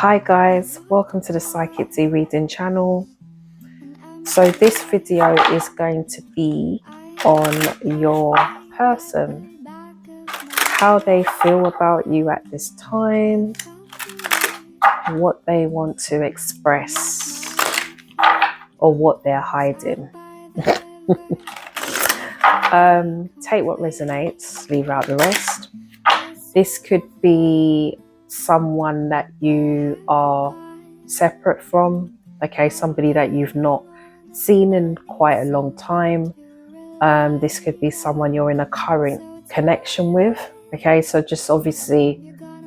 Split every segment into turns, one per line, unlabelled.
Hi guys, welcome to the Psychic Z Reading channel. So this video is going to be on your person, how they feel about you at this time, what they want to express, or what they're hiding. Take what resonates, leave out the rest. This could be someone that you are separate from, okay, somebody that you've not seen in quite a long time. This could be someone you're in a current connection with, okay, so just obviously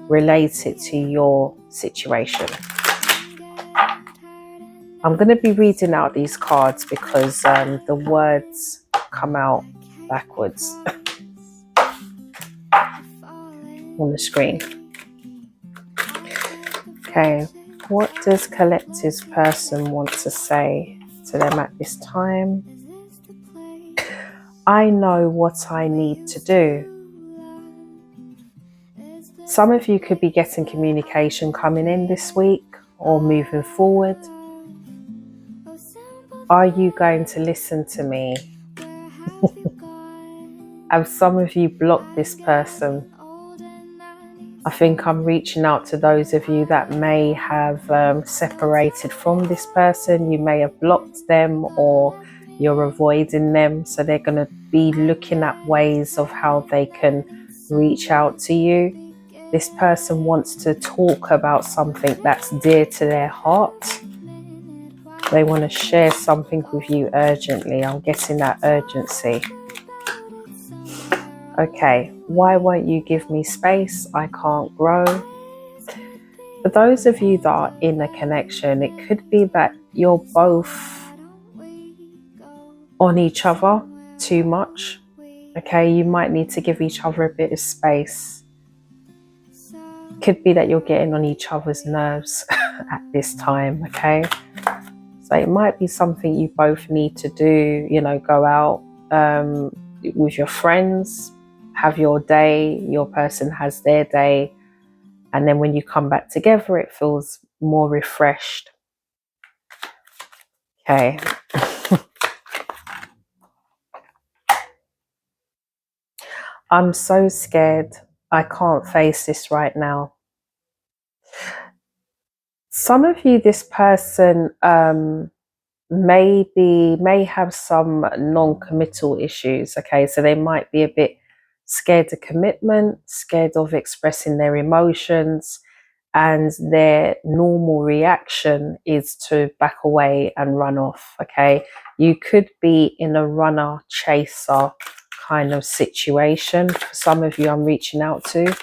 relate it to your situation. I'm going to be reading out these cards because the words come out backwards on the screen. Okay, what does Collective's person want to say to them at this time? I know what I need to do. Some of you could be getting communication coming in this week or moving forward. Are you going to listen to me? Have some of you blocked this person? I think I'm reaching out to those of you that may have separated from this person. You may have blocked them or you're avoiding them. So they're going to be looking at ways of how they can reach out to you. This person wants to talk about something that's dear to their heart. They want to share something with you urgently. I'm getting that urgency. Okay, why won't you give me space? I can't grow. For those of you that are in a connection, it could be that you're both on each other too much. Okay, you might need to give each other a bit of space. Could be that you're getting on each other's nerves at this time, okay? So it might be something you both need to do, you know, go out with your friends, have your day, your person has their day, and then when you come back together, it feels more refreshed. Okay. I'm so scared. I can't face this right now. Some of you, this person may have some non-committal issues, okay, so they might be a bit scared of commitment, scared of expressing their emotions, and their normal reaction is to back away and run off, okay? You could be in a runner chaser kind of situation. For some of you, I'm reaching out to.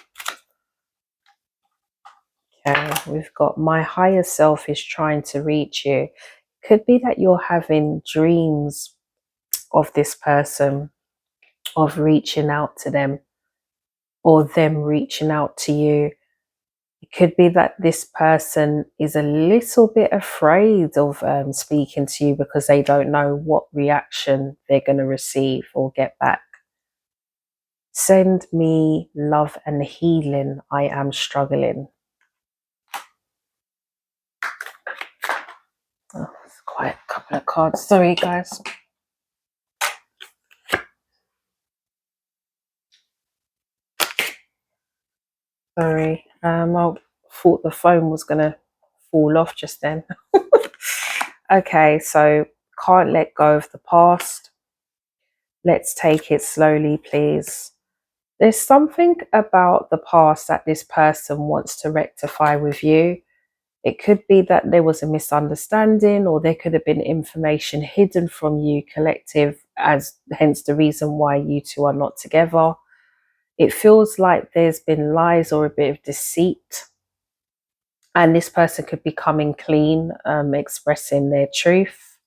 Okay, we've got my higher self is trying to reach you. Could be that you're having dreams of this person, of reaching out to them, or them reaching out to you. It could be that this person is a little bit afraid of speaking to you because they don't know what reaction they're going to receive or get back. Send me love and healing. I am struggling. Oh, it's quite a couple of cards. Sorry, guys. Sorry. I thought the phone was going to fall off just then. Okay, so can't let go of the past. Let's take it slowly, please. There's something about the past that this person wants to rectify with you. It could be that there was a misunderstanding, or there could have been information hidden from you, Collective, as hence the reason why you two are not together. It feels like there's been lies or a bit of deceit, and this person could be coming clean, expressing their truth.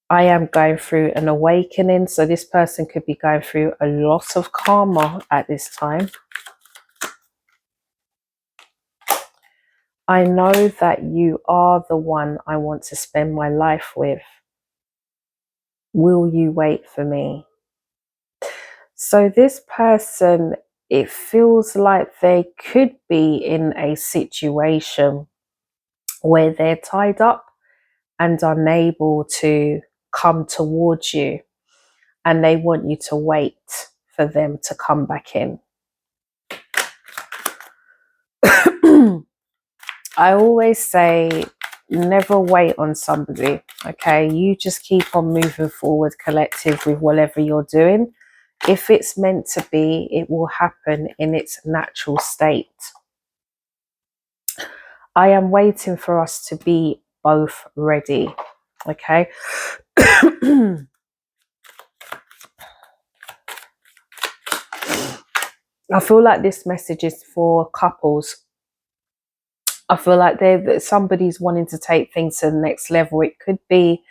I am going through an awakening, so this person could be going through a lot of karma at this time. I know that you are the one I want to spend my life with. Will you wait for me? So this person it feels like they could be in a situation where they're tied up and unable to come towards you, and they want you to wait for them to come back in. I always say never wait on somebody, okay? You just keep on moving forward, collective, with whatever you're doing. If it's meant to be, it will happen in its natural state. I am waiting for us to be both ready, okay? I feel like this message is for couples. I feel like somebody's wanting to take things to the next level. It could be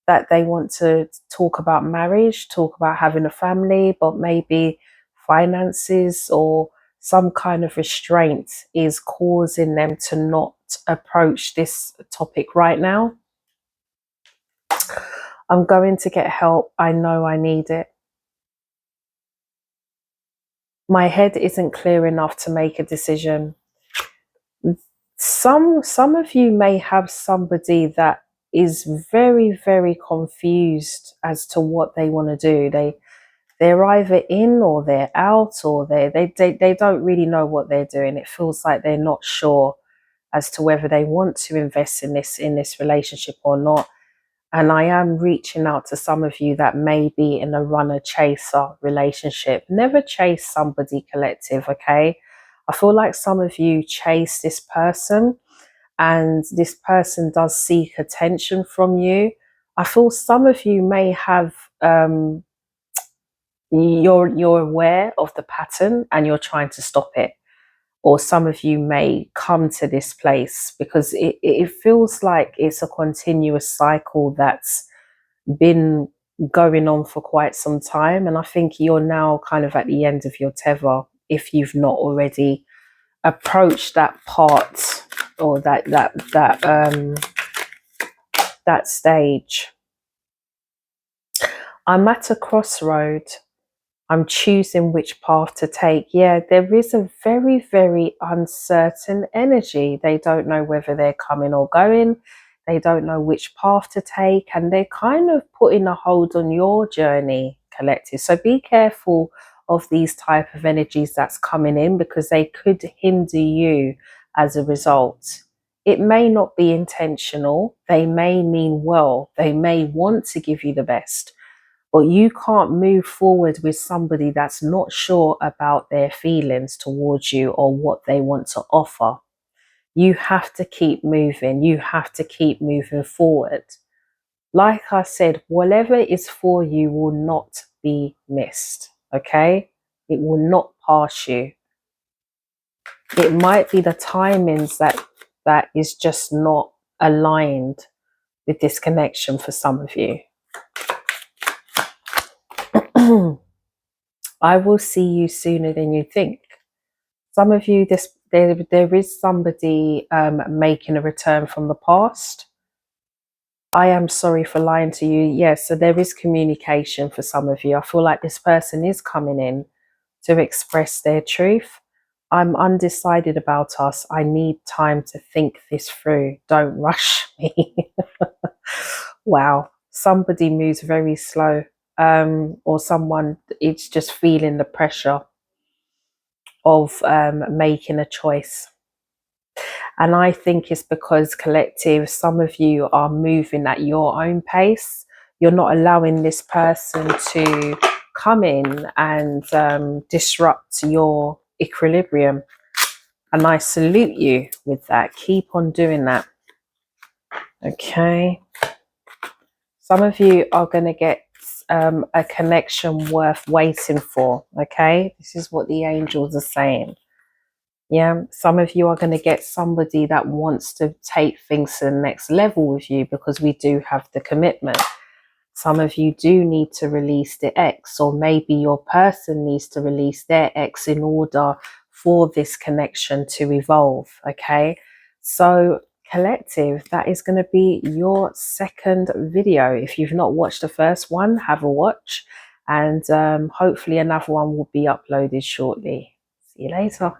that they want to talk about marriage, talk about having a family, but maybe finances or some kind of restraint is causing them to not approach this topic right now. I'm going to get help. I know I need it. My head isn't clear enough to make a decision. Some of you may have somebody that is very, very confused as to what they want to do. They're either in or they're out, or they don't really know what they're doing. It feels like they're not sure as to whether they want to invest in this relationship or not. And I am reaching out to some of you that may be in a runner chaser relationship. Never chase somebody, collective, okay? I feel like some of you chase this person and this person does seek attention from you. I feel some of you may have you're aware of the pattern and you're trying to stop it, or some of you may come to this place because it feels like it's a continuous cycle that's been going on for quite some time, and I think you're now kind of at the end of your tether if you've not already approached that part or that stage. I'm at a crossroad. I'm choosing which path to take. Yeah, there is a very, very uncertain energy. They don't know whether they're coming or going. They don't know which path to take. And they're kind of putting a hold on your journey, collective. So be careful of these type of energies that's coming in, because they could hinder you as a result. It may not be intentional. They may mean well. They may want to give you the best. But you can't move forward with somebody that's not sure about their feelings towards you or what they want to offer. You have to keep moving. You have to keep moving forward. Like I said, whatever is for you will not be missed, okay? It will not pass you. It might be the timings that is just not aligned with this connection for some of you. I will see you sooner than you think. Some of you, there is somebody making a return from the past. I am sorry for lying to you. Yes, so there is communication for some of you. I feel like this person is coming in to express their truth. I'm undecided about us. I need time to think this through. Don't rush me. Wow. Somebody moves very slow. Or someone, it's just feeling the pressure of making a choice. And I think it's because, collective, some of you are moving at your own pace. You're not allowing this person to come in and disrupt your equilibrium. And I salute you with that. Keep on doing that. Okay. Some of you are going to get a connection worth waiting for. Okay. This is what the angels are saying. Yeah, some of you are going to get somebody that wants to take things to the next level with you, because we do have the commitment. Some of you do need to release the ex, or maybe your person needs to release their ex in order for this connection to evolve. Okay, so collective, that is going to be your second video. If you've not watched the first one, have a watch, and hopefully another one will be uploaded shortly. See you later.